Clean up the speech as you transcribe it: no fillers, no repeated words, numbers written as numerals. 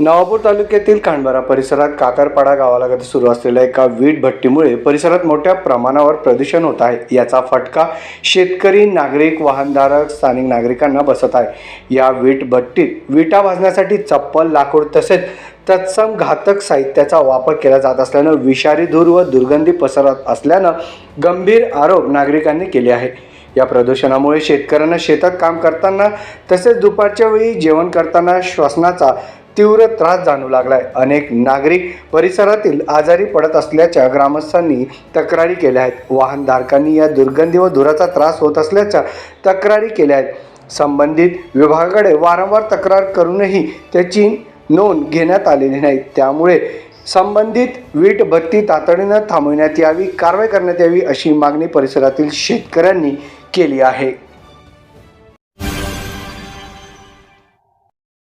नवापूर तालुक्यातील खांडबारा परिसरात काकरपाडा गावालगत सुरू असलेल्या एका वीट भट्टीमुळे परिसरात मोठ्या प्रमाणावर प्रदूषण होत आहे। याचा फटका शेतकरी, नागरिक, वाहनधारक, स्थानिक नागरिकांना बसत आहे। या वीट भट्टीत विटा भाजण्यासाठी चप्पल, लाकूड तसेच तत्सम घातक साहित्याचा वापर केला जात असल्यानं विषारी धूर व दुर्गंधी पसरत असल्यानं गंभीर आरोप नागरिकांनी केले आहे। या प्रदूषणामुळे शेतकऱ्यांना शेतात काम करताना तसेच दुपारच्या वेळी जेवण करताना श्वसनाचा तीव्र त्रास जाणवू लागलाय। अनेक नागरिक परिसरातील आजारी पडत असल्याच्या ग्रामस्थांनी तक्रारी केल्या आहेत। वाहनधारकांनी या दुर्गंधी व धुराचा त्रास होत असल्याच्या तक्रारी केल्या आहेत। संबंधित विभागाकडे वारंवार तक्रार करूनही त्याची नोंद घेण्यात आलेली नाही। त्यामुळे संबंधित वीट भट्टी तातडीने थांबविण्यात यावी, कारवाई करण्यात यावी अशी मागणी परिसरातील शेतकऱ्यांनी केली आहे।